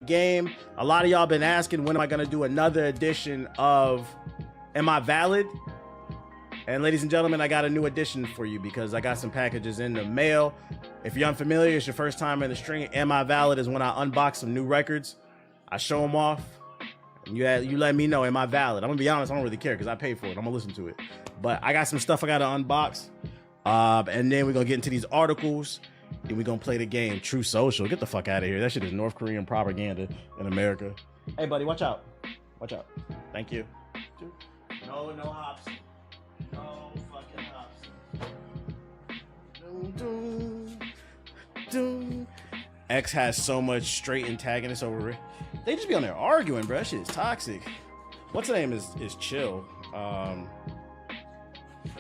game. A lot of y'all been asking when am I gonna do another edition of Am I Valid? And ladies and gentlemen, I got a new edition for you because I got some packages in the mail. If you're unfamiliar, it's your first time in the stream. Am I Valid is when I unbox some new records. I show them off. And you let me know, am I valid? I'm gonna be honest, I don't really care because I paid for it. I'm gonna listen to it. But I got some stuff I gotta unbox. And then we're gonna get into these articles. And we're gonna play the game True Social. Get the fuck out of here. That shit is North Korean propaganda in America. Hey buddy, watch out. Watch out. Thank you. No hops. No fucking hops. X has so much straight antagonists over it. They just be on there arguing, bro. That shit is toxic. What's the name is chill.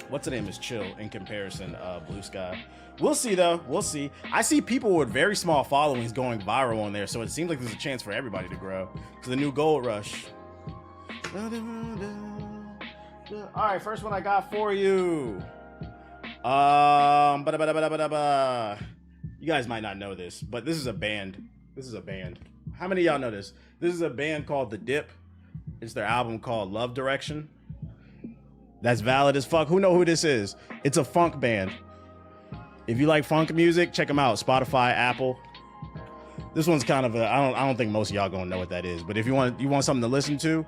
What's the name is chill in comparison, Blue Sky. We'll see though, we'll see. I see people with very small followings going viral on there, so it seems like there's a chance for everybody to grow. To the new gold rush. All right, first one I got for you. You guys might not know this, but this is a band. This is a band. How many of y'all know this? This is a band called The Dip. It's their album called Love Direction. That's valid as fuck. Who know who this is? It's a funk band. If you like funk music, check them out. Spotify, Apple. This one's kind of a, I don't think most of y'all gonna know what that is, but if you want something to listen to,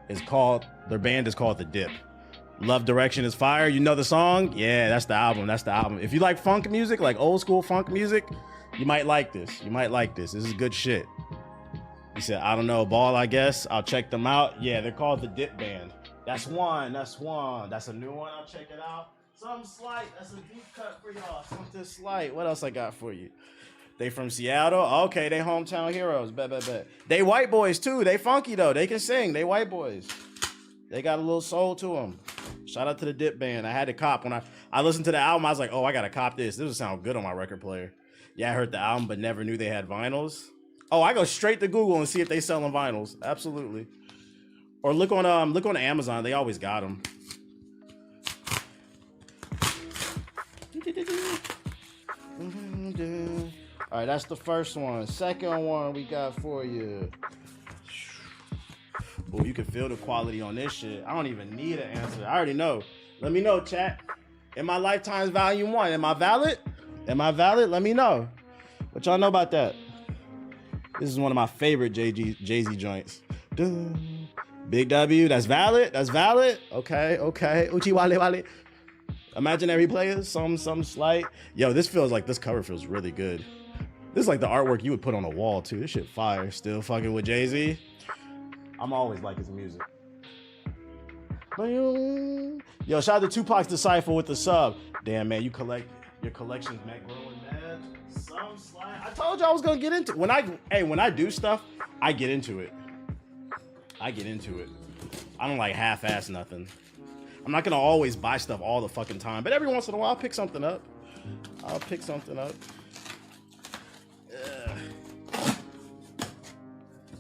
it's called, their band is called The Dip. Love Direction is fire. You know the song? Yeah, that's the album. That's the album. If you like funk music, like old school funk music, you might like this. You might like this. This is good shit. He said, I don't know, ball, I guess. I'll check them out. Yeah, they're called The Dip Band. That's one. That's one. That's a new one. I'll check it out. Something slight. That's a deep cut for y'all. Something slight. What else I got for you? They from Seattle. Okay, they hometown heroes. Bet. They white boys too. They funky though. They can sing. They white boys. They got a little soul to them. Shout out to the Dip Band. I had to cop when I listened to the album. I was like, oh, I gotta cop this. This would sound good on my record player. Yeah, I heard the album, but never knew they had vinyls. Oh, I go straight to Google and see if they selling vinyls. Absolutely. Or look on Amazon. They always got them. All right, that's the first one. Second one we got for you. Oh, you can feel the quality on this shit. I don't even need an answer. I already know. Let me know, chat. In my Lifetimes Volume 1, am I valid? Am I valid? Let me know. What y'all know about that? This is one of my favorite Jay-Z joints. Big W, that's valid? That's valid? Okay. Uchi wale wale. Imaginary players, some slight. Yo, this cover feels really good. This is like the artwork you would put on a wall too. This shit fire. Still fucking with Jay-Z. I'm always like his music. Yo, shout out to Tupac's Disciple with the sub. Damn, man, your collection's growing mad. Some slight. I told you I was gonna get into it. When I do stuff, I get into it. I don't like half-ass nothing. I'm not gonna always buy stuff all the fucking time, but every once in a while I'll pick something up.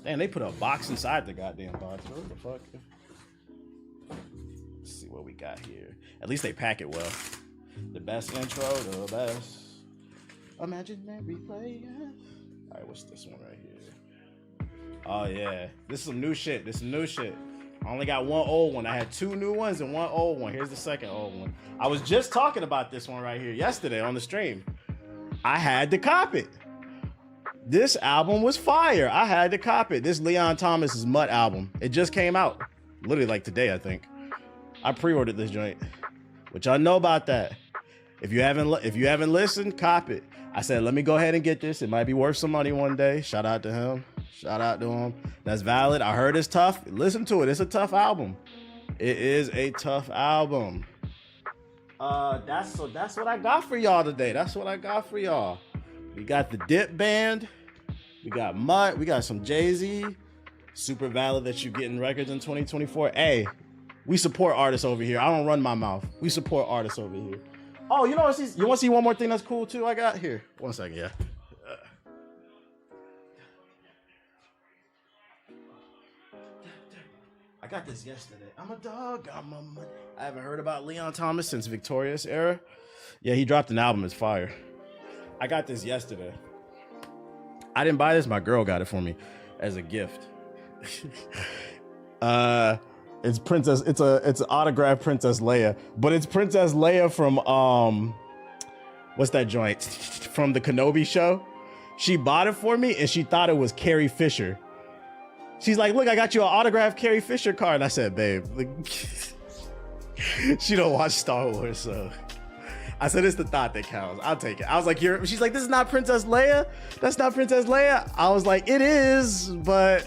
Damn, they put a box inside the goddamn box. What the fuck? Let's see what we got here. At least they pack it well. The best intro, the best. Imaginary player. All right, what's this one right here? Oh yeah, this is some new shit. I only got one old one. I had two new ones and one old one. Here's the second old one. I was just talking about this one right here yesterday on the stream. I had to cop it. This album was fire. I had to cop it. This Leon Thomas's Mutt album. It just came out. Literally like today, I think. I pre-ordered this joint. Which I know about that. If you haven't listened, cop it. I said, let me go ahead and get this. It might be worth some money one day. Shout out to him. That's valid. I heard it's tough. Listen to it. It's a tough album. It is a tough album. That's what I got for y'all today. We got the Dip Band. We got Mutt. We got some Jay-Z. Super valid that you're getting records in 2024. Hey, we support artists over here. I don't run my mouth. We support artists over here. Oh, you want to see one more thing that's cool too? I got here. 1 second, yeah. I got this yesterday. I'm a dog. I haven't heard about Leon Thomas since Victorious era. Yeah, he dropped an album. It's fire. I got this yesterday. I didn't buy this. My girl got it for me as a gift. It's Princess. It's an autographed Princess Leia, but it's Princess Leia from what's that joint from the Kenobi show? She bought it for me and she thought it was Carrie Fisher. She's like, look, I got you an autographed Carrie Fisher card. And I said, babe, she don't watch Star Wars, so I said, it's the thought that counts. I'll take it. I was like, she's like, this is not Princess Leia. That's not Princess Leia. I was like, it is, but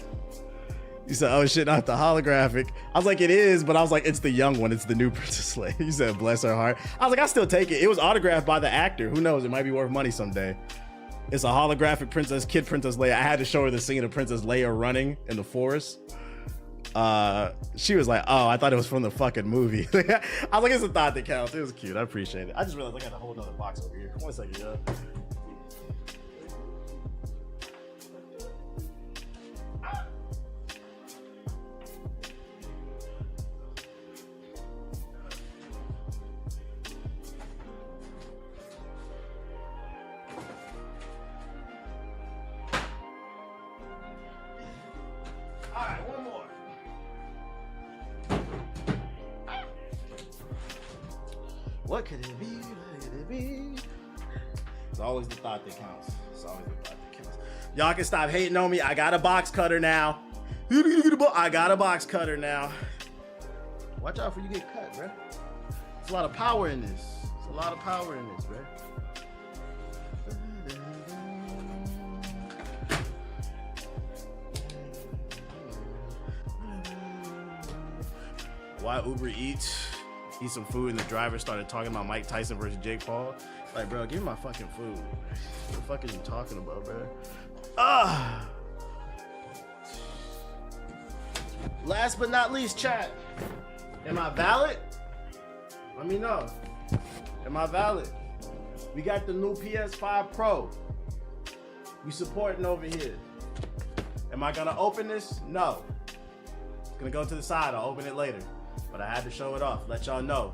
you said, oh shit, not the holographic. I was like, it is, but I was like, it's the young one. It's the new Princess Leia. You said, bless her heart. I was like, I still take it. It was autographed by the actor. Who knows? It might be worth money someday. It's a holographic Princess Leia. I had to show her the scene of Princess Leia running in the forest. She was like, oh, I thought it was from the fucking movie. I was like, it's a thought that counts. It was cute. I appreciate it. I just realized I got a whole nother box over here. 1 second, yo. What could it be? What could it be? It's always the thought that counts. It's always the thought that counts. Y'all can stop hating on me. I got a box cutter now. I got a box cutter now. Watch out for you get cut, bro. There's a lot of power in this. There's a lot of power in this, bro. Why Uber Eats? Eat some food and the driver started talking about Mike Tyson versus Jake Paul. Like, bro, give me my fucking food. What the fuck are you talking about, bro? Last but not least, chat. Am I valid? Let me know. Am I valid? We got the new PS5 Pro. We supporting over here. Am I gonna open this? No. It's gonna go to the side. I'll open it later. But I had to show it off. Let y'all know.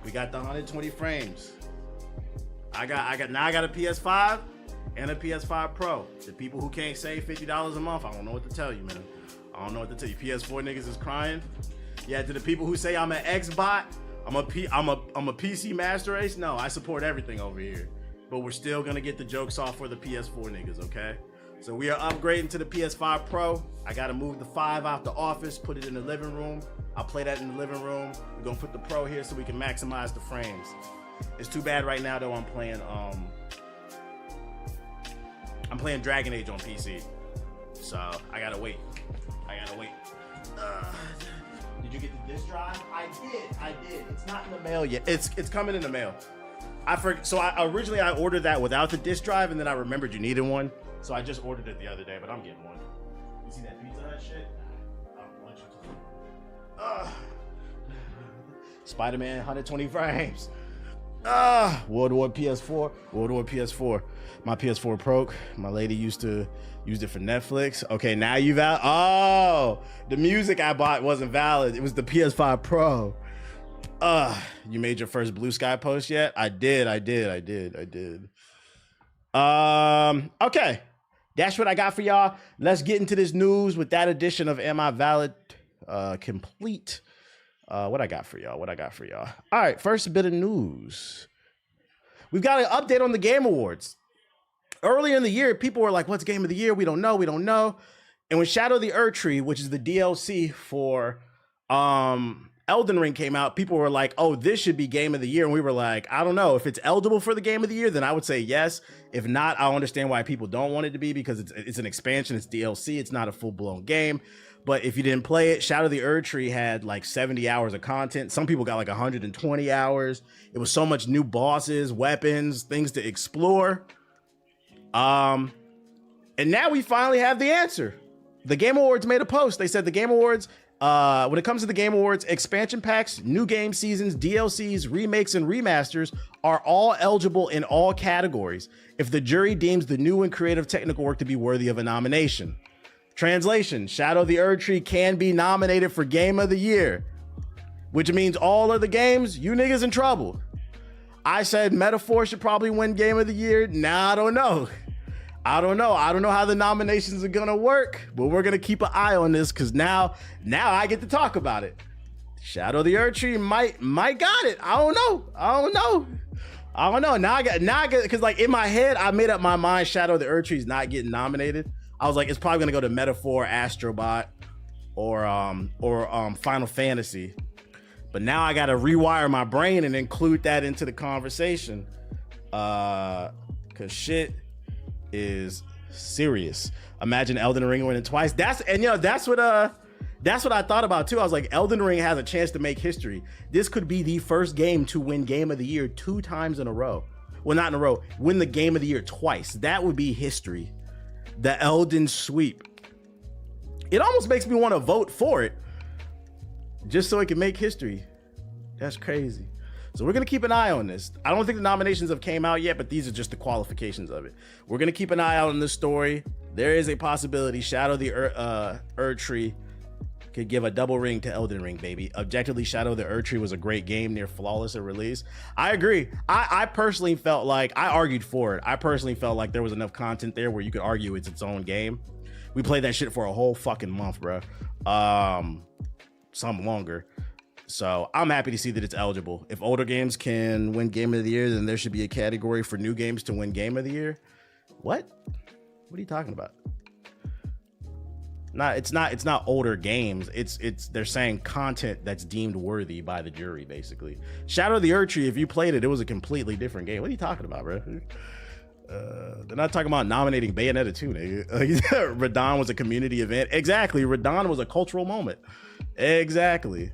We got the 120 frames. I got a PS5 and a PS5 Pro. The people who can't save $50 a month, I don't know what to tell you, man. I don't know what to tell you. PS4 niggas is crying. Yeah, to the people who say I'm an Xbot, I'm a PC master race. No, I support everything over here. But we're still gonna get the jokes off for the PS4 niggas, okay? So we are upgrading to the PS5 Pro. I gotta move the 5 out the office, put it in the living room. I'll play that in the living room. We're gonna put the Pro here so we can maximize the frames. It's too bad right now though I'm playing Dragon Age on PC. So I gotta wait. Did you get the disc drive? I did. It's not in the mail yet. It's coming in the mail. So originally I ordered that without the disc drive, and then I remembered you needed one. So I just ordered it the other day, but I'm getting one. You see that Pizza Hut shit? Spider-Man 120 frames. World War PS4. My PS4 broke. My lady used it for Netflix. Okay, now you valid. Oh, the music I bought wasn't valid. It was the PS5 Pro. You made your first Blue Sky post yet? I did. Okay. That's what I got for y'all. Let's get into this news with that edition of Am I Valid complete. What I got for y'all? All right, first bit of news. We've got an update on the Game Awards. Earlier in the year, people were like, what's Game of the Year? We don't know. And when Shadow of the Erdtree, which is the DLC for Elden Ring came out, people were like, oh, this should be Game of the Year. And we were like, I don't know. If it's eligible for the Game of the Year, then I would say yes. If not, I'll understand why people don't want it to be, because it's an expansion, it's DLC, it's not a full-blown game. But if you didn't play it, Shadow of the Erdtree had like 70 hours of content. Some people got like 120 hours. It was so much new bosses, weapons, things to explore. And now we finally have the answer. The Game Awards made a post. They said the Game Awards, when it comes to the Game Awards, expansion packs, new game seasons, DLCs, remakes, and remasters are all eligible in all categories if the jury deems the new and creative technical work to be worthy of a nomination. Translation, Shadow of the Erdtree can be nominated for Game of the Year, which means all of the games, you niggas in trouble. I said Metaphor should probably win Game of the Year. Nah, I don't know. I don't know. I don't know how the nominations are gonna work, but we're gonna keep an eye on this because now I get to talk about it. Shadow the Erdtree might got it. I don't know. Now I got because like in my head I made up my mind. Shadow the Erdtree is not getting nominated. I was like, it's probably gonna go to Metaphor, Astrobot, or Final Fantasy. But now I gotta rewire my brain and include that into the conversation. Cause shit is serious. Imagine Elden Ring winning twice. That's what I thought about too. I was like, Elden Ring has a chance to make history. This could be the first game to win Game of the Year 2 times in a row. Well, not in a row, win the Game of the Year twice. That would be history. The Elden sweep. It almost makes me want to vote for it just so it can make history. That's crazy. So we're going to keep an eye on this. I don't think the nominations have came out yet, but these are just the qualifications of it. We're going to keep an eye out on this story. There is a possibility Shadow the Erdtree could give a double ring to Elden Ring, baby. Objectively, Shadow the Erdtree was a great game, near flawless at release. I agree. I personally felt like, I argued for it. I personally felt like there was enough content there where you could argue it's its own game. We played that shit for a whole fucking month, bro. Some longer. So I'm happy to see that it's eligible. If older games can win Game of the Year, then there should be a category for new games to win Game of the Year. What are you talking about? It's not older games. It's they're saying content that's deemed worthy by the jury, basically. Shadow the Erdtree, if you played it, it was a completely different game. What are you talking about, bro? They're not talking about nominating Bayonetta 2, nigga. Radon was a community event. Exactly. Radon was a cultural moment. Exactly.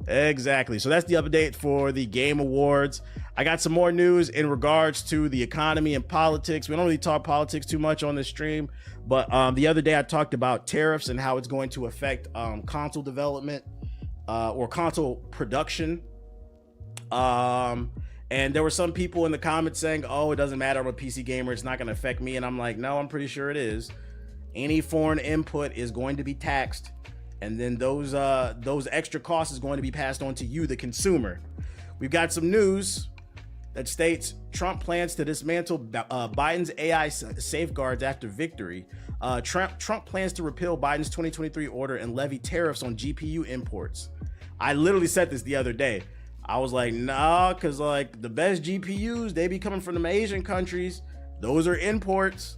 So that's the update for the Game Awards. I got some more news in regards to the economy and politics. We don't really talk politics too much on this stream, but the other day I talked about tariffs and how it's going to affect console development or console production. And there were some people in the comments saying, oh, it doesn't matter, I'm a PC gamer, it's not going to affect me. And I'm like, no, I'm pretty sure it is. Any foreign input is going to be taxed. And then those extra costs is going to be passed on to you, the consumer. We've got some news that states Trump plans to dismantle Biden's AI safeguards after victory. Trump plans to repeal Biden's 2023 order and levy tariffs on GPU imports. I literally said this the other day. I was like, nah, because like the best GPUs, they be coming from the Asian countries. Those are imports.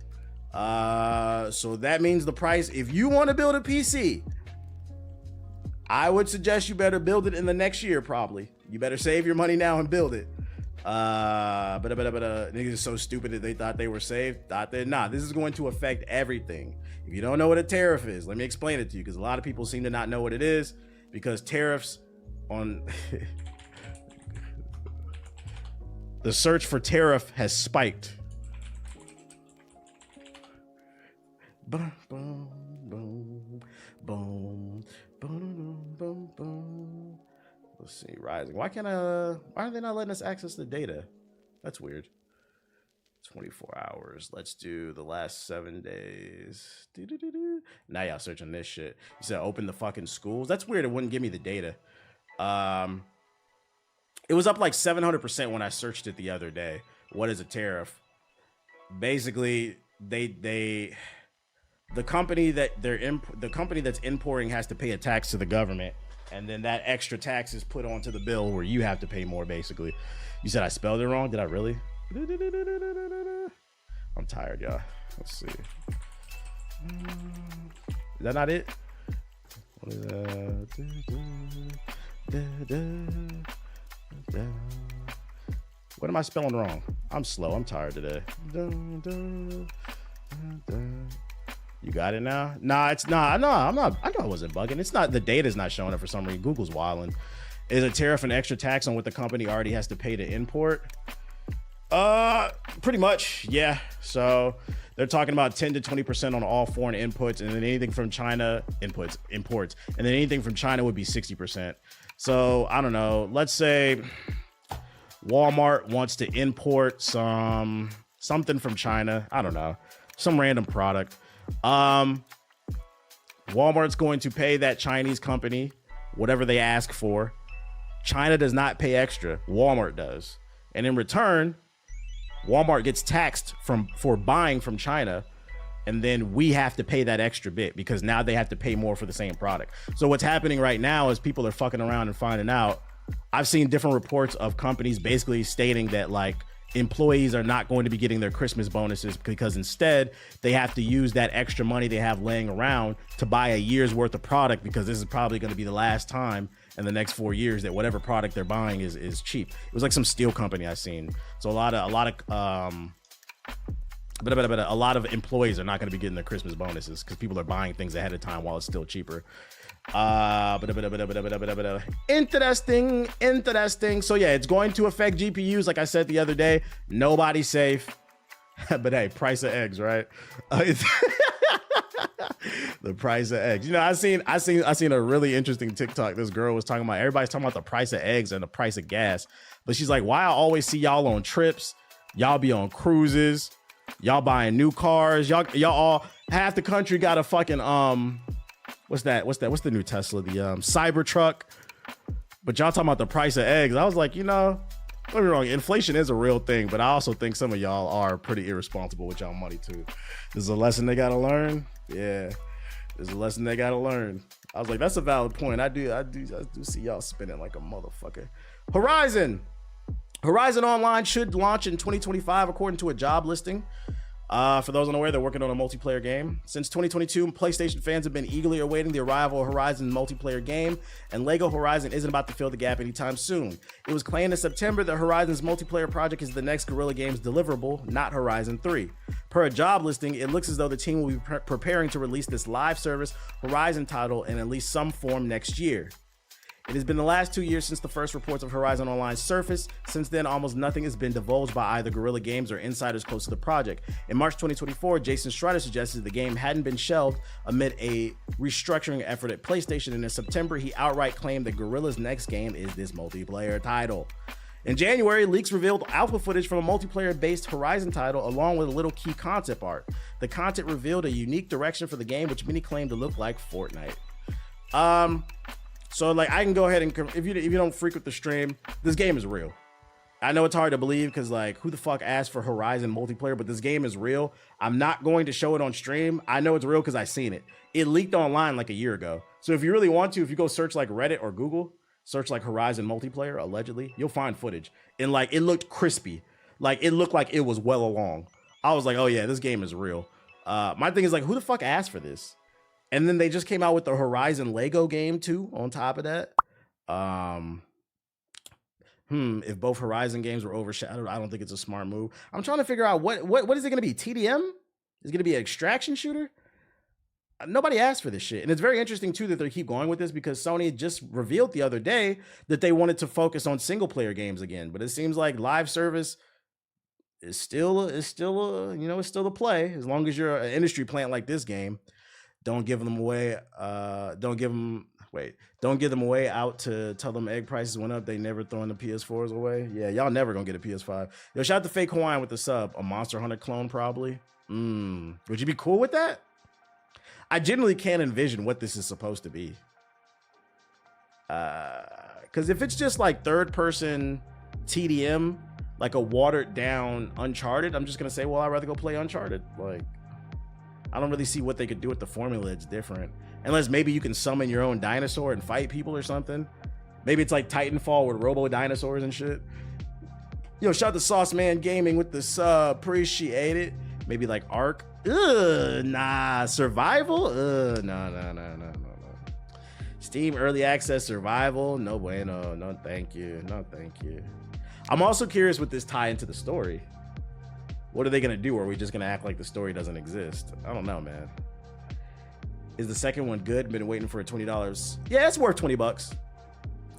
So that means the price, if you want to build a PC, I would suggest you better build it in the next year, probably. You better save your money now and build it. But niggas are so stupid that they thought they were safe. Nah, this is going to affect everything. If you don't know what a tariff is, let me explain it to you, because a lot of people seem to not know what it is, because tariffs on... the search for tariff has spiked. Boom, boom, boom, boom. Boom, boom, boom. Let's see, rising. Why are they not letting us access the data? That's weird. 24 hours. Let's do the last 7 days. Now y'all searching this shit. You said open the fucking schools. That's weird. It wouldn't give me the data. It was up like 700% when I searched it the other day. What is a tariff? Basically, the company that's importing has to pay a tax to the government, and then that extra tax is put onto the bill where you have to pay more, basically. You said I spelled it wrong? Did I really? I'm tired, y'all. Let's see. Is that not it? What is that? What am I spelling wrong? I'm slow. I'm tired today. You got it now? Nah, it's not. No, I'm not. I know I wasn't bugging. It's not. The data's not showing up for some reason. Google's wilding. Is a tariff an extra tax on what the company already has to pay to import? Pretty much, yeah. So they're talking about 10 to 20% on all foreign inputs, and then anything from China imports, and then anything from China would be 60%. So I don't know. Let's say Walmart wants to import something from China. I don't know, some random product. Walmart's going to pay that Chinese company whatever they ask for. China does not pay extra. Walmart does. And in return, Walmart gets taxed for buying from China. and then we have to pay that extra bit because now they have to pay more for the same product. So what's happening right now is people are fucking around and finding out. I've seen different reports of companies basically stating that like employees are not going to be getting their Christmas bonuses because instead they have to use that extra money they have laying around to buy a year's worth of product, because this is probably going to be the last time in the next 4 years that whatever product they're buying is cheap. It was like some steel company I seen. So a lot of employees are not going to be getting their Christmas bonuses because people are buying things ahead of time while it's still cheaper. Interesting. So yeah, it's going to affect GPUs. Like I said the other day, nobody's safe. But hey, price of eggs, right? The price of eggs. You know, I seen a really interesting TikTok. This girl was talking about, everybody's talking about the price of eggs and the price of gas, but she's like, why I always see y'all on trips, y'all be on cruises, y'all buying new cars, y'all all, half the country got a fucking what's the new Tesla, the Cybertruck, but y'all talking about the price of eggs. I was like, you know, don't get me wrong, inflation is a real thing, but I also think some of y'all are pretty irresponsible with y'all money too. This is a lesson they gotta learn. Yeah, there's a lesson they gotta learn. I was like, that's a valid point. I do see y'all spending like a motherfucker. Horizon Online should launch in 2025 according to a job listing. For those unaware, they're working on a multiplayer game. Since 2022, PlayStation fans have been eagerly awaiting the arrival of Horizon multiplayer game, and LEGO Horizon isn't about to fill the gap anytime soon. It was claimed in September that Horizon's multiplayer project is the next Guerrilla Games deliverable, not Horizon 3. Per a job listing, it looks as though the team will be preparing to release this live service Horizon title in at least some form next year. It has been the last 2 years since the first reports of Horizon Online surfaced. Since then, almost nothing has been divulged by either Guerrilla Games or insiders close to the project. In March 2024, Jason Schreier suggested the game hadn't been shelved amid a restructuring effort at PlayStation, and in September, he outright claimed that Guerrilla's next game is this multiplayer title. In January, leaks revealed alpha footage from a multiplayer-based Horizon title along with a little key concept art. The content revealed a unique direction for the game, which many claim to look like Fortnite. So like I can go ahead and, if you don't frequent the stream, this game is real. I know it's hard to believe because like who the fuck asked for Horizon multiplayer, but this game is real. I'm not going to show it on stream. I know it's real because I seen it. It leaked online like a year ago. So if you really want to, if you go search like Reddit or Google, search like Horizon multiplayer, allegedly, you'll find footage. And like it looked crispy. Like it looked like it was well along. I was like, oh yeah, this game is real. My thing is like, who the fuck asked for this? And then they just came out with the Horizon Lego game too on top of that. If both Horizon games were overshadowed, I don't think it's a smart move. I'm trying to figure out what is it going to be? TDM? Is it going to be an extraction shooter? Nobody asked for this shit. And it's very interesting too that they keep going with this because Sony just revealed the other day that they wanted to focus on single player games again. But it seems like live service is still the play as long as you're an industry plant like this game. Don't give them away. Don't give them away out to tell them egg prices went up. They never throwing the PS4s away. Yeah, y'all never gonna get a PS5. Yo, shout out to Fake Hawaiian with the sub. A Monster Hunter clone probably. Would you be cool with that? I generally can't envision what this is supposed to be. Because if it's just like third person TDM, like a watered down Uncharted, I'm just gonna say, well, I'd rather go play Uncharted. Like, I don't really see what they could do with the formula that's different. Unless maybe you can summon your own dinosaur and fight people or something. Maybe it's like Titanfall with robo dinosaurs and shit. Yo, shout out to Sauce Man Gaming with the sub. Appreciate it. Maybe like Ark. Nah. Survival? No. Steam Early Access Survival? No bueno. No, thank you. No, thank you. I'm also curious what this tie into the story. What are they gonna do? Or are we just gonna act like the story doesn't exist? I don't know, man. Is the second one good? Been waiting for $20. Yeah, it's worth 20 bucks.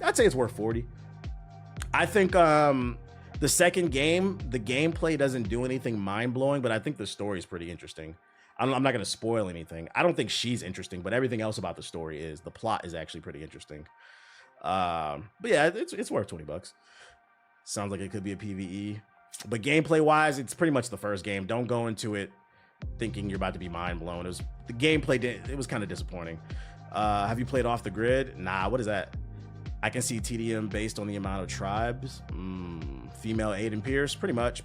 I'd say it's worth 40. I think the second game, the gameplay doesn't do anything mind-blowing, but I think the story is pretty interesting. I'm not gonna spoil anything. I don't think she's interesting, but everything else about the story is. The plot is actually pretty interesting. But yeah, it's worth 20 bucks. Sounds like it could be a PvE. But gameplay wise, it's pretty much the first game. Don't go into it thinking you're about to be mind blown. The gameplay it was kind of disappointing. Have you played Off the Grid? Nah, what is that? I can see TDM based on the amount of tribes. Female Aiden Pierce, pretty much.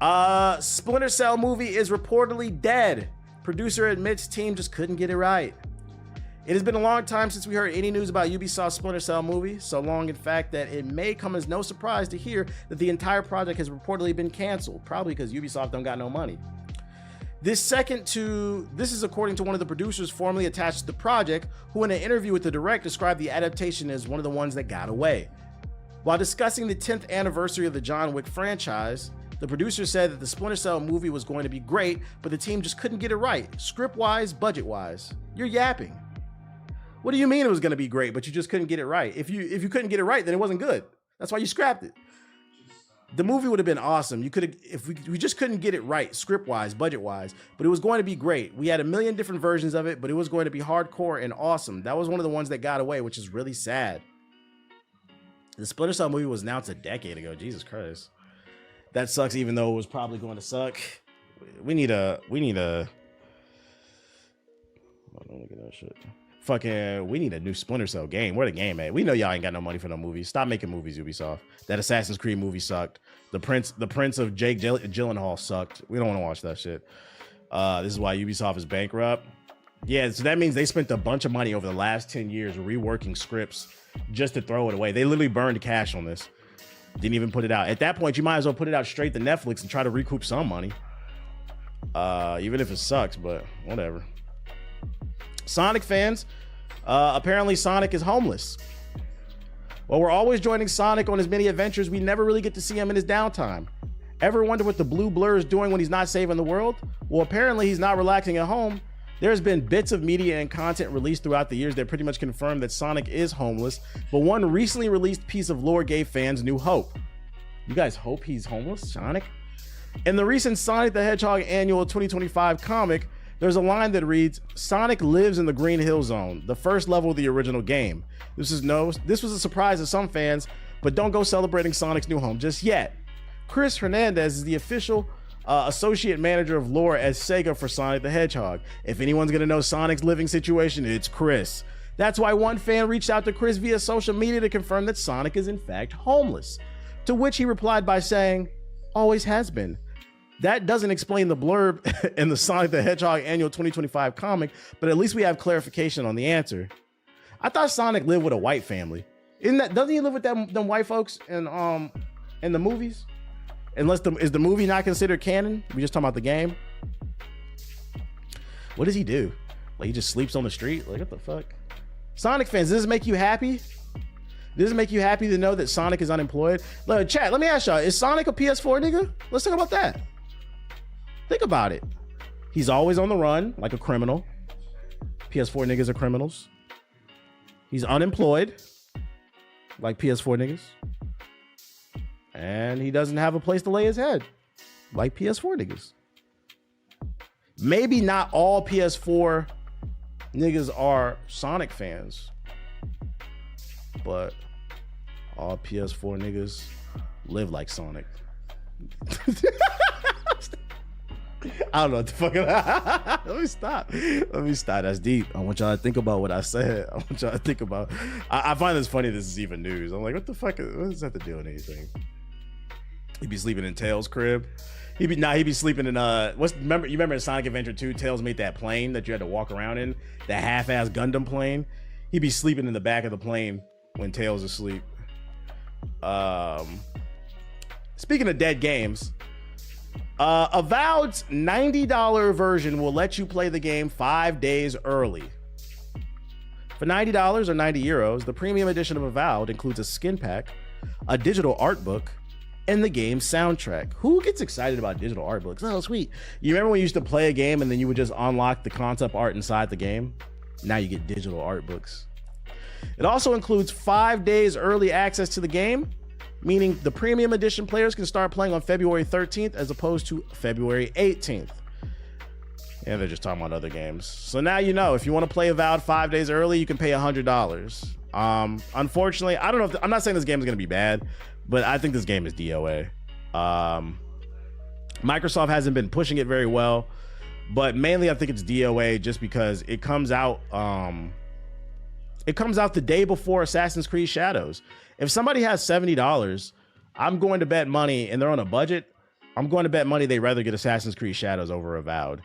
Splinter Cell movie is reportedly dead. Producer admits team just couldn't get it right. It has been a long time since we heard any news about Ubisoft's Splinter Cell movie, so long in fact that it may come as no surprise to hear that the entire project has reportedly been canceled, probably because Ubisoft don't got no money. This is according to one of the producers formerly attached to the project, who in an interview with the Direct described the adaptation as one of the ones that got away. While discussing the 10th anniversary of the John Wick franchise, the producer said that the Splinter Cell movie was going to be great, but the team just couldn't get it right, script-wise, budget-wise. You're yapping. What do you mean it was going to be great, but you just couldn't get it right? If you couldn't get it right, then it wasn't good. That's why you scrapped it. The movie would have been awesome. If we just couldn't get it right, script-wise, budget-wise, but it was going to be great. We had a million different versions of it, but it was going to be hardcore and awesome. That was one of the ones that got away, which is really sad. The Splinter Cell movie was announced a decade ago. Jesus Christ. That sucks, even though it was probably going to suck. We need a hold on, look at that shit. We need a new Splinter Cell game. Where the game at? We know y'all ain't got no money for no movies. Stop making movies, Ubisoft. That Assassin's Creed movie sucked. The Prince of Jake Gyllenhaal sucked. We don't want to watch that shit. This is why Ubisoft is bankrupt. Yeah, so that means they spent a bunch of money over the last 10 years reworking scripts just to throw it away. They literally burned cash on this. Didn't even put it out. At that point, you might as well put it out straight to Netflix and try to recoup some money. Even if it sucks, but whatever. Sonic fans, apparently Sonic is homeless. Well, we're always joining Sonic on his many adventures. We never really get to see him in his downtime. Ever wonder what the blue blur is doing when he's not saving the world? Well, apparently he's not relaxing at home. There's been bits of media and content released throughout the years that pretty much confirm that Sonic is homeless, but one recently released piece of lore gave fans new hope. You guys hope he's homeless, Sonic? In the recent Sonic the Hedgehog Annual 2025 comic, there's a line that reads, Sonic lives in the Green Hill Zone, the first level of the original game. This was a surprise to some fans, but don't go celebrating Sonic's new home just yet. Chris Hernandez is the official associate manager of lore at Sega for Sonic the Hedgehog. If anyone's gonna know Sonic's living situation, it's Chris. That's why one fan reached out to Chris via social media to confirm that Sonic is in fact homeless. To which he replied by saying, always has been. That doesn't explain the blurb in the Sonic the Hedgehog Annual 2025 comic, but at least we have clarification on the answer. I thought Sonic lived with a white family. Doesn't he live with them white folks in the movies? Is the movie not considered canon? We just talking about the game. What does he do? Like he just sleeps on the street? Like what the fuck? Sonic fans, does this make you happy? Does it make you happy to know that Sonic is unemployed? Look, chat, let me ask y'all, is Sonic a PS4 nigga? Let's talk about that. Think about it. He's always on the run, like a criminal. PS4 niggas are criminals. He's unemployed, like PS4 niggas. And he doesn't have a place to lay his head, like PS4 niggas. Maybe not all PS4 niggas are Sonic fans, but all PS4 niggas live like Sonic. I don't know what the fuck. Let me stop. That's deep. I want y'all to think about what I said. I want y'all to think about. I find this funny. This is even news. I'm like, what the fuck? What does that have to do with anything? He'd be sleeping in Tails' crib. He'd be sleeping in you remember in Sonic Adventure 2, Tails made that plane that you had to walk around in, that half-ass Gundam plane. He'd be sleeping in the back of the plane when Tails is asleep. Speaking of dead games, Avowed's $90 version will let you play the game 5 days early. For $90 or 90 euros, the premium edition of Avowed includes a skin pack, a digital art book, and the game's soundtrack. Who gets excited about digital art books? Oh, sweet. You remember when you used to play a game and then you would just unlock the concept art inside the game? Now you get digital art books. It also includes 5 days early access to the game, meaning the premium edition players can start playing on February 13th as opposed to February 18th. And they're just talking about other games. So now you know, if you want to play Avowed 5 days early, you can pay $100. Unfortunately, I don't know I'm not saying this game is going to be bad, but I think this game is DOA. Microsoft hasn't been pushing it very well, but mainly I think it's DOA just because it comes out the day before Assassin's Creed Shadows. If somebody has $70, I'm going to bet money and they're on a budget, I'm going to bet money they'd rather get Assassin's Creed Shadows over Avowed.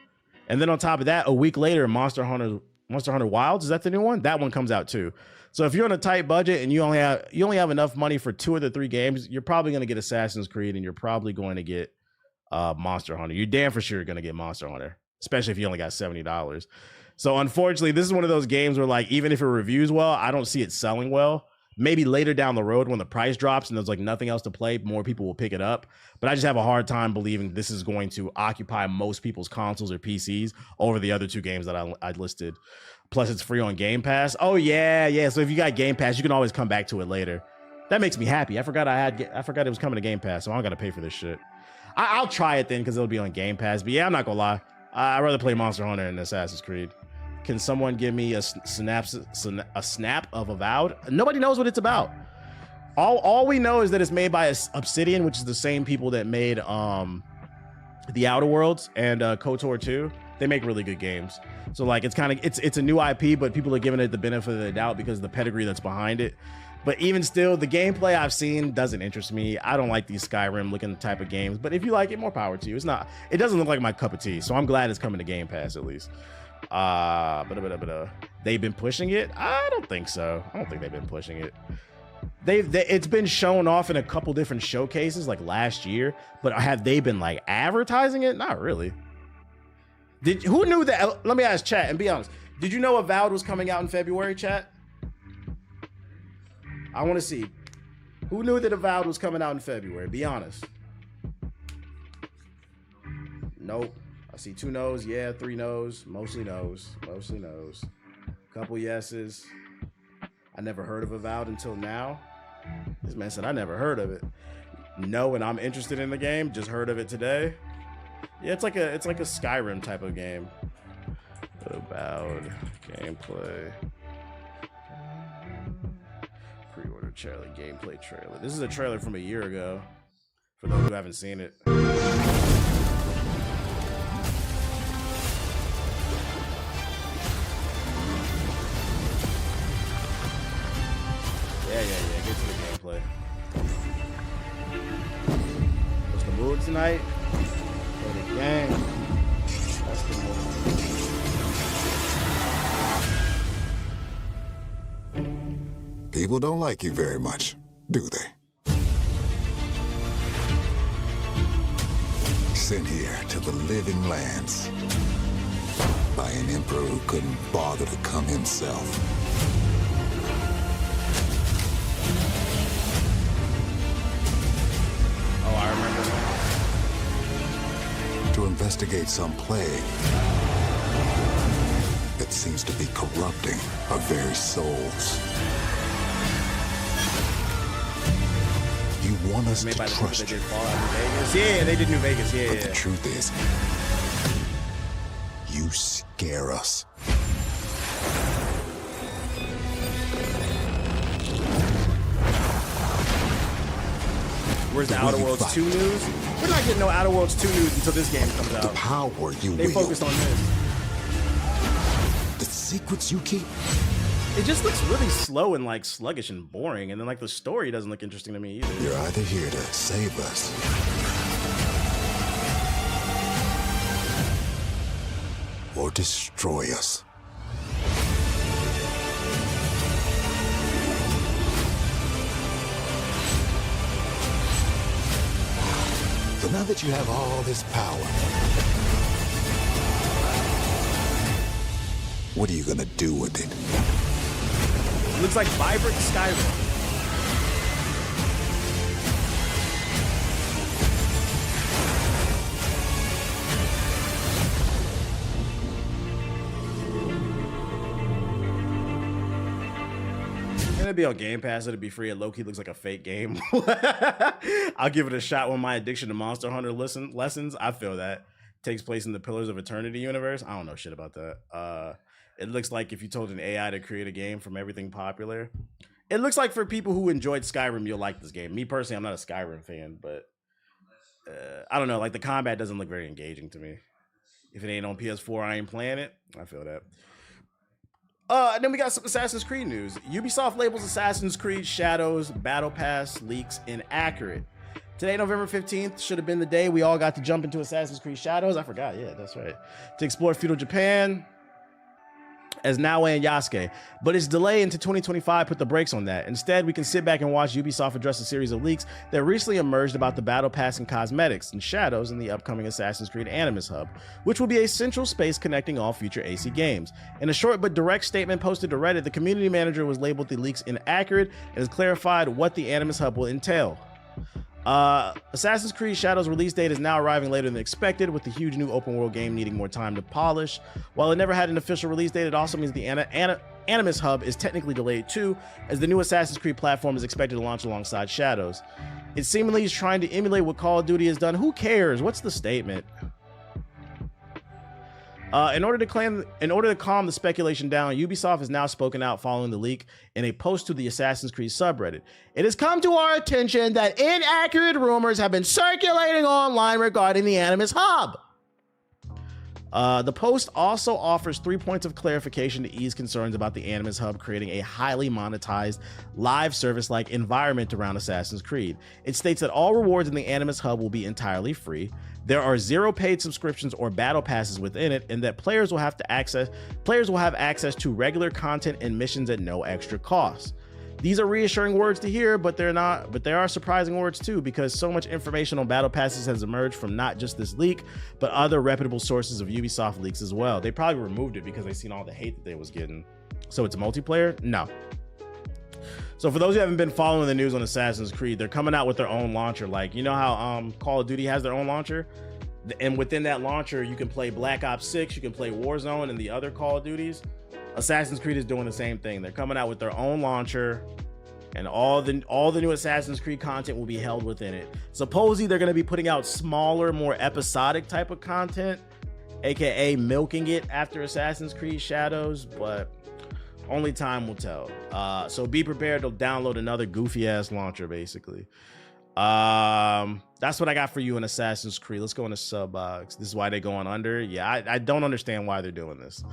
And then on top of that, a week later, Monster Hunter Wilds, is that the new one? That one comes out too. So if you're on a tight budget and you only have enough money for 2 of the 3 games, you're probably going to get Assassin's Creed and you're probably going to get Monster Hunter. You're damn for sure going to get Monster Hunter, especially if you only got $70. So unfortunately, this is one of those games where, like, even if it reviews well, I don't see it selling well. Maybe later down the road when the price drops and there's like nothing else to play, more people will pick it up. But I just have a hard time believing this is going to occupy most people's consoles or PCs over the other 2 games that I listed. Plus, it's free on Game Pass. Oh yeah. So if you got Game Pass, you can always come back to it later. That makes me happy. I forgot it was coming to Game Pass, so I don't got to pay for this shit. I'll try it then because it'll be on Game Pass. But yeah, I'm not gonna lie. I'd rather play Monster Hunter than Assassin's Creed. Can someone give me a snap of Avowed? Nobody knows what it's about. All we know is that it's made by Obsidian, which is the same people that made The Outer Worlds and KOTOR 2. They make really good games. So like it's a new IP, but people are giving it the benefit of the doubt because of the pedigree that's behind it. But even still, the gameplay I've seen doesn't interest me. I don't like these Skyrim looking type of games. But if you like it, more power to you. It doesn't look like my cup of tea. So I'm glad it's coming to Game Pass at least. They've been pushing it. I don't think so. I don't think they've been pushing it. It's been shown off in a couple different showcases like last year, but have they been like advertising it? Not really. Who knew that? Let me ask chat and be honest. Did you know Avowed was coming out in February, chat? I want to see. Who knew that Avowed was coming out in February? Be honest. Nope. I see 2 no's, yeah, 3 no's, mostly no's. Couple yeses. I never heard of Avowed until now. This man said I never heard of it. No, and I'm interested in the game. Just heard of it today. Yeah, it's like a Skyrim type of game. Avowed gameplay. Pre-order trailer, gameplay trailer. This is a trailer from a year ago. For those who haven't seen it. Yeah. Get to the gameplay. What's the mood tonight? For the game. That's the mood. People don't like you very much, do they? Sent here to the living lands by an emperor who couldn't bother to come himself. Oh, I remember that. To investigate some plague that seems to be corrupting our very souls. You want us to trust you. Yeah, they did New Vegas. Yeah. But the truth is, you scare us. Where's the Outer Worlds 2 news? We're not getting no Outer Worlds 2 news until this game comes out. The power you wield. They focused on this. The secrets you keep. It just looks really slow and like sluggish and boring, and then like the story doesn't look interesting to me either. You're either here to save us or destroy us. So now that you have all this power, what are you gonna do with it? It looks like vibrant Skyrim. It'd be on Game Pass. It'd be free. It low-key looks like a fake game. I'll give it a shot when my addiction to Monster Hunter lessons. I feel that takes place in the Pillars of Eternity universe. I don't know shit about that. It looks like if you told an AI to create a game from everything popular. It looks like for people who enjoyed Skyrim, you'll like this game. Me personally, I'm not a Skyrim fan, but I don't know. Like the combat doesn't look very engaging to me. If it ain't on PS4, I ain't playing it. I feel that. And then we got some Assassin's Creed news. Ubisoft labels Assassin's Creed Shadows Battle Pass leaks inaccurate. Today, November 15th, should have been the day we all got to jump into Assassin's Creed Shadows. I forgot. Yeah, that's right. To explore feudal Japan as Naoe and Yasuke. But its delay into 2025 put the brakes on that. Instead, we can sit back and watch Ubisoft address a series of leaks that recently emerged about the Battle Pass and cosmetics and Shadows in the upcoming Assassin's Creed Animus Hub, which will be a central space connecting all future AC games. In a short but direct statement posted to Reddit, the community manager was labeled the leaks inaccurate and has clarified what the Animus Hub will entail. Assassin's Creed Shadows release date is now arriving later than expected, with the huge new open world game needing more time to polish. While it never had an official release date, it also means the Animus Hub is technically delayed too, as the new Assassin's Creed platform is expected to launch alongside Shadows. It seemingly is trying to emulate what Call of Duty has done. Who cares? What's the statement? In order to calm the speculation down, Ubisoft has now spoken out following the leak in a post to the Assassin's Creed subreddit. It has come to our attention that inaccurate rumors have been circulating online regarding the Animus Hub. The post also offers 3 points of clarification to ease concerns about the Animus Hub creating a highly monetized live service-like environment around Assassin's Creed. It states that all rewards in the Animus Hub will be entirely free. There are 0 paid subscriptions or battle passes within it, and that players will have access to regular content and missions at no extra cost. These are reassuring words to hear, but they are surprising words too, because so much information on battle passes has emerged from not just this leak, but other reputable sources of Ubisoft leaks as well. They probably removed it because they seen all the hate that they was getting. So it's multiplayer? No. So for those who haven't been following the news on Assassin's Creed, they're coming out with their own launcher. Like, you know how Call of Duty has their own launcher? And within that launcher, you can play Black Ops 6, you can play Warzone and the other Call of Duties. Assassin's Creed is doing the same thing. They're coming out with their own launcher, and all the new Assassin's Creed content will be held within it. Supposedly, they're going to be putting out smaller, more episodic type of content, aka milking it after Assassin's Creed Shadows, but only time will tell. So be prepared to download another goofy ass launcher, basically. That's what I got for you in Assassin's Creed. Let's go into Subbox. This is why they're going under. Yeah, I don't understand why they're doing this.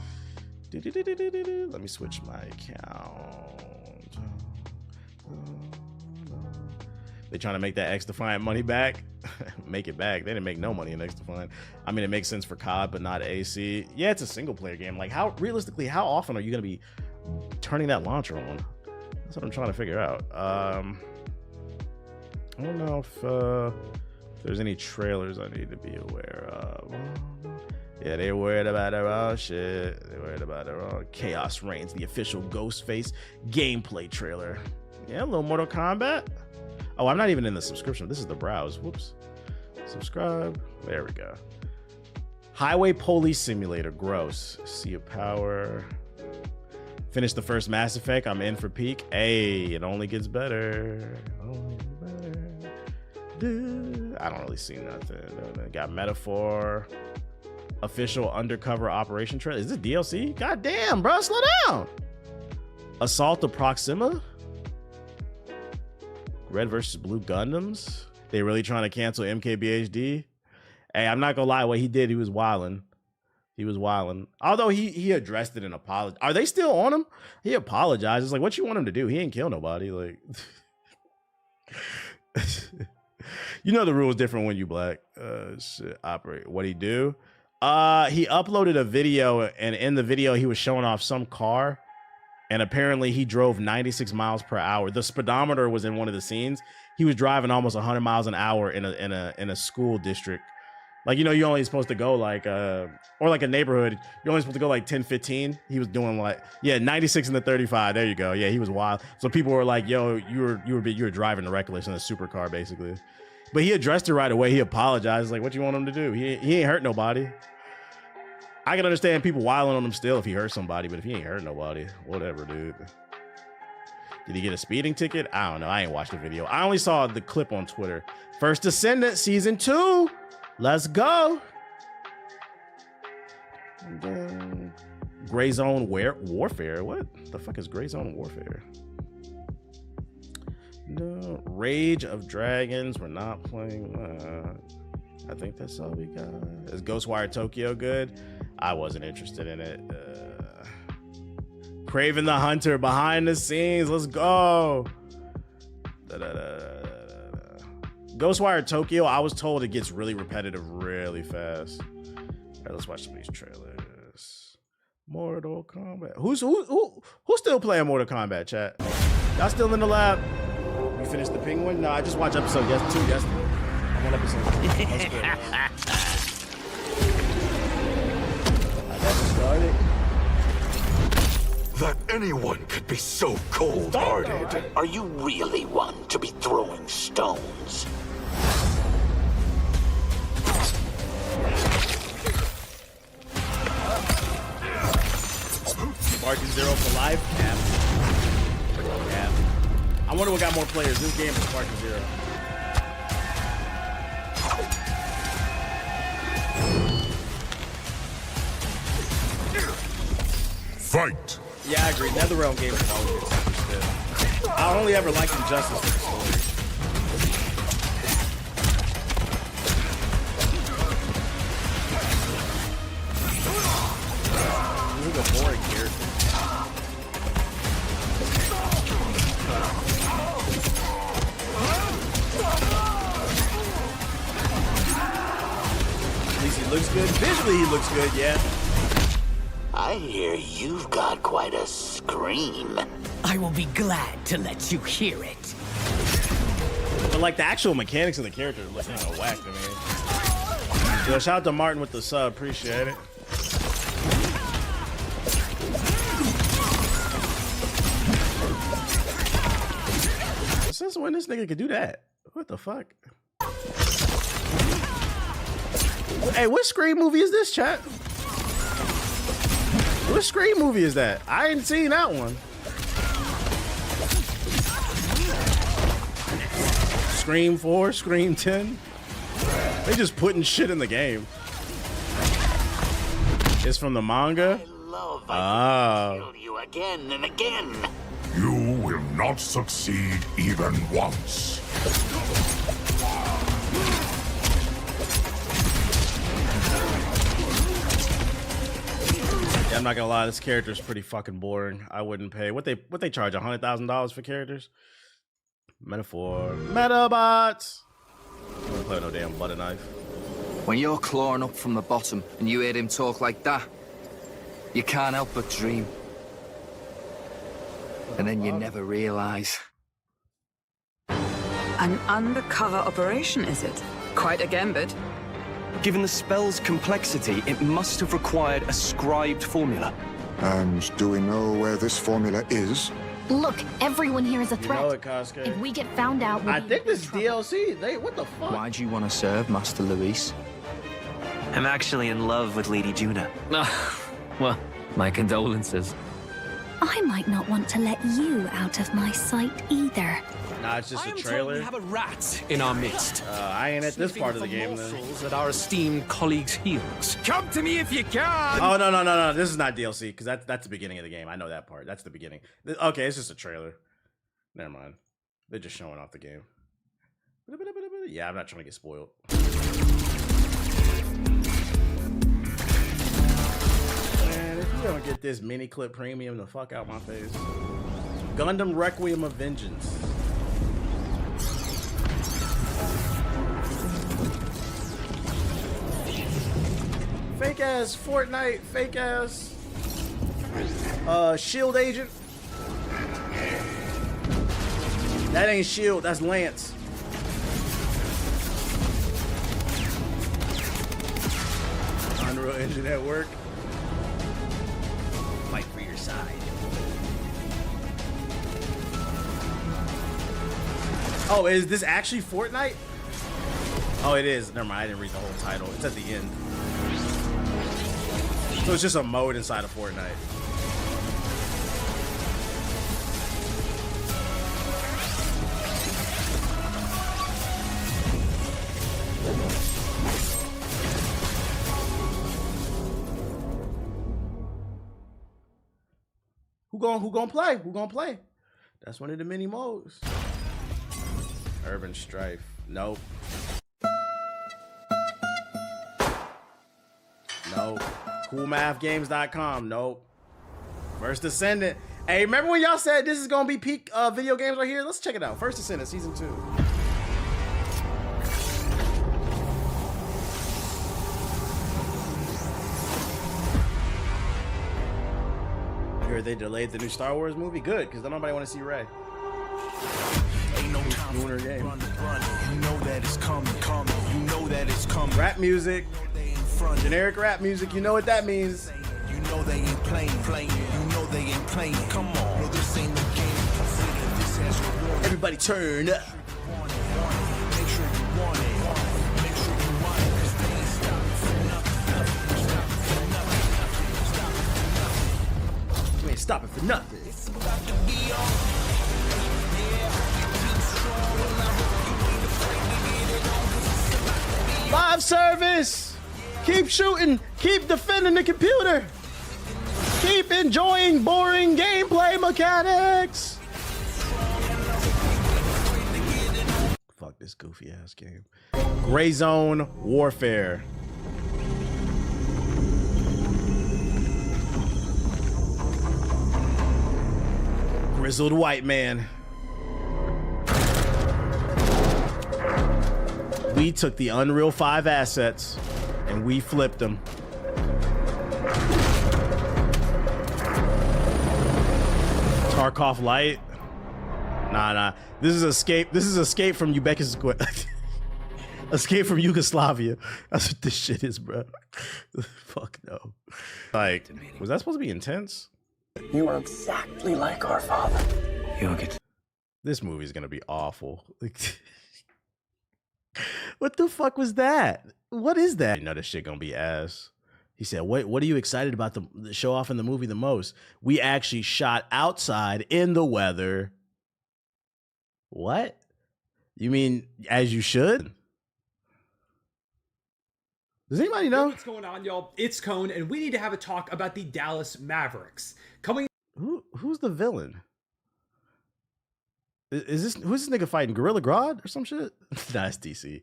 Let me switch my account. They trying to make that X-Defiant money back. Make it back. They didn't make no money in X-Defiant. I mean, it makes sense for COD, but not AC. Yeah, it's a single player game. Like, how realistically, how often are you gonna be turning that launcher on? That's what I'm trying to figure out. I don't know if there's any trailers I need to be aware of. Yeah, they're worried about their own shit. They're worried about their own. Chaos Reigns, the official Ghostface gameplay trailer. Yeah, a little Mortal Kombat. Oh, I'm not even in the subscription. This is the browse. Whoops. Subscribe. There we go. Highway Police Simulator. Gross. Sea of Power. Finish the first Mass Effect. I'm in for peak. Hey, it only gets better. Only better. I don't really see nothing. Got Metaphor. Official undercover operation trailer. Is this DLC? God damn, bro, slow down. Assault of Proxima. Red versus Blue Gundams. They really trying to cancel MKBHD. Hey, I'm not gonna lie, what he did, he was wilding. He was wilding. Although he addressed it and apologized. Are they still on him? He apologized. It's like, what you want him to do? He ain't kill nobody. Like, you know the rules different when you black. Shit, operate. What'd he do? He uploaded a video, and in the video he was showing off some car, and apparently he drove 96 miles per hour. The speedometer was in one of the scenes. He was driving almost 100 miles an hour in a school district. Like, you know, you're only supposed to go like or like a neighborhood, you're only supposed to go like 10, 15. He was doing like, yeah, 96 in the 35. There you go. Yeah, he was wild. So people were like, yo, you were driving reckless in a supercar, basically. But he addressed it right away. He apologized. Like, what you want him to do? He ain't hurt nobody. I can understand people wilding on him still if he hurt somebody, but if he ain't hurt nobody, whatever, dude. Did he get a speeding ticket? I don't know. I ain't watched the video. I only saw the clip on Twitter. First Descendant Season 2. Let's go. Gray Zone Warfare. What the fuck is Gray Zone Warfare? No. Rage of Dragons. We're not playing that. I think that's all we got. Is Ghostwire Tokyo good? I wasn't interested in it. Craven the Hunter behind the scenes. Let's go. Ghostwire Tokyo, I was told it gets really repetitive really fast. All right, let's watch some of these trailers. Mortal Kombat. Who's still playing Mortal Kombat, chat? Y'all still in the lab? You finished the Penguin? No, I just watched episode 2 yesterday. I'm on episode 2. That's good. I never started. That anyone could be so cold-hearted. Are you really one to be throwing stones? Sparking Zero for life? Yeah. I wonder what got more players, this game or Sparking Zero. Fight! Yeah, I agree. NetherRealm games have always been misunderstood. I only ever liked Injustice for the story. This is a boring character. At least he looks good. Visually, he looks good, yeah. I hear you've got quite a scream. I will be glad to let you hear it. But like the actual mechanics of the character look kind of whack to me. Yo, shout out to Martin with the sub, appreciate it. Since when this nigga could do that? What the fuck? Hey, what Scream movie is this, chat? What Scream movie is that? I ain't seen that one. Scream 4, Scream 10. They just putting shit in the game. It's from the manga? I kill you again and again. You will not succeed even once. Yeah, I'm not gonna lie, this character is pretty fucking boring. I wouldn't pay. What they charge, $100,000 for characters? Metaphor. Metabots! I don't play with no damn butter knife. When you're clawing up from the bottom and you hear him talk like that, you can't help but dream. And then you never realize. An undercover operation, is it? Quite a gambit. Given the spell's complexity, it must have required a scribed formula. And do we know where this formula is? Look, everyone here is a threat. You know it, Casca. If we get found out, I think this is DLC. What the fuck? Why do you want to serve, Master Luis? I'm actually in love with Lady Juna. Well, my condolences. I might not want to let you out of my sight either. Nah, it's just a I am told trailer. we have a rat in our midst. I ain't at this part of the game then. At our esteemed colleagues' heels. Come to me if you can. Oh no! This is not DLC because that's the beginning of the game. I know that part. That's the beginning. Okay, it's just a trailer. Never mind. They're just showing off the game. Yeah, I'm not trying to get spoiled. Man, if you don't get this mini clip premium, the fuck out my face. Gundam Requiem of Vengeance. Fake ass Fortnite, fake ass Shield agent. That ain't Shield, that's Lance. Unreal Engine at work. Fight for your side. Oh, is this actually Fortnite? Oh, it is. Never mind, I didn't read the whole title. It's at the end. So it's just a mode inside of Fortnite. Who gonna play? Who gonna play? That's one of the mini modes. Urban Strife. Nope. Nope. CoolMathGames.com. Nope. First Descendant. Hey, remember when y'all said this is gonna be peak video games right here? Let's check it out. First Descendant Season 2. heard they delayed the new Star Wars movie. Good, because nobody want to see Rey. Ain't no time for game. run. You know that it's coming. You know that it's coming. Rap music, generic rap music. You know what that means. You know they ain't playing. You know they ain't playing. Come on. No, this ain't no game. Consider this as your warning. Everybody turn up. Make sure you want it. Make sure you want it. 'Cause they ain't stopping for nothing. You ain't stopping for nothing. It's about to be on. Live service. Keep shooting. Keep defending the computer. Keep enjoying boring gameplay mechanics. Fuck this goofy ass game. Gray Zone Warfare. Grizzled white man. We took the Unreal 5 assets and we flipped them. Tarkov Light? Nah. This is Escape. This is Escape from Escape from Yugoslavia. That's what this shit is, bro. Fuck no. Like, was that supposed to be intense? You are exactly like our father. You'll get. This movie's gonna be awful. What the fuck was that? What is that? You know this shit gonna be ass. He said, what are you excited about the show off in the movie the most? We actually shot outside in the weather. What? You mean as you should? Does anybody know? What's going on, y'all? It's Cone, and we need to have a talk about the Dallas Mavericks. Who's the villain? Who's this nigga fighting? Gorilla Grodd or some shit? Nah, it's DC.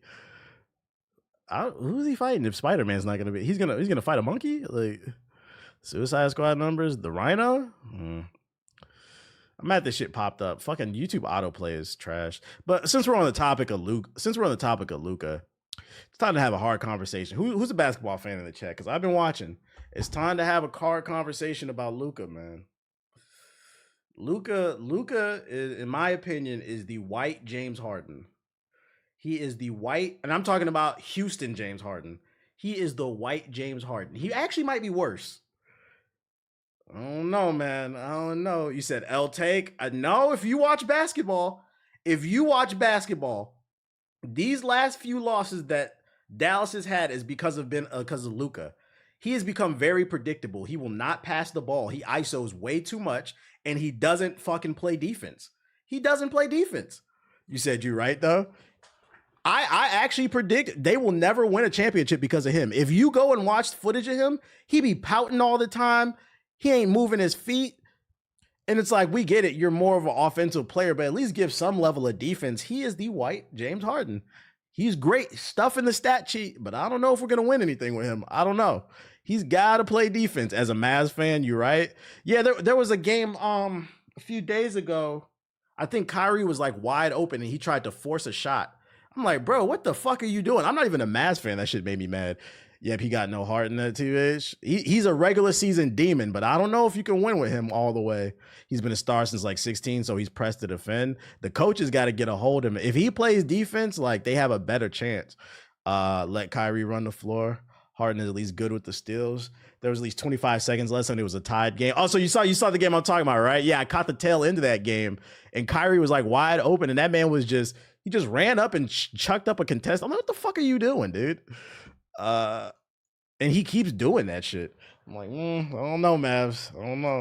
Who's he fighting if Spider-Man's not gonna be? He's gonna fight a monkey? Like Suicide Squad numbers? The Rhino? I'm mad this shit popped up. Fucking YouTube autoplay is trash. But since we're on the topic of Luca, it's time to have a hard conversation. Who's a basketball fan in the chat? Because I've been watching. It's time to have a hard conversation about Luca, man. Luca, in my opinion, is the white James Harden. He is the white, and I'm talking about Houston James Harden. He is the white James Harden. He actually might be worse. I don't know, man. I don't know. You said L-Take. No, if you watch basketball, these last few losses that Dallas has had is because of Luca. He has become very predictable. He will not pass the ball. He ISOs way too much, and he doesn't fucking play defense. He doesn't play defense. You said you're right, though. I actually predict they will never win a championship because of him. If you go and watch footage of him, he be pouting all the time. He ain't moving his feet. And it's like, we get it. You're more of an offensive player, but at least give some level of defense. He is the white James Harden. He's great stuff in the stat sheet, but I don't know if we're going to win anything with him. I don't know. He's got to play defense. As a Mavs fan, you're right. Yeah, there was a game a few days ago. I think Kyrie was like wide open and he tried to force a shot. I'm like, bro, what the fuck are you doing? I'm not even a Mavs fan. That shit made me mad. Yep, he got no heart in that TVH. He's a regular season demon, but I don't know if you can win with him all the way. He's been a star since like 16, so he's pressed to defend. The coaches got to get a hold of him. If he plays defense, like they have a better chance. Let Kyrie run the floor. Harden is at least good with the steals. There was at least 25 seconds left, and it was a tied game. Also, you saw the game I'm talking about, right? Yeah, I caught the tail end of that game, and Kyrie was like wide open, and that man was just ran up and chucked up a contest. I'm like, what the fuck are you doing, dude? And he keeps doing that shit. I'm like, I don't know, Mavs. I don't know.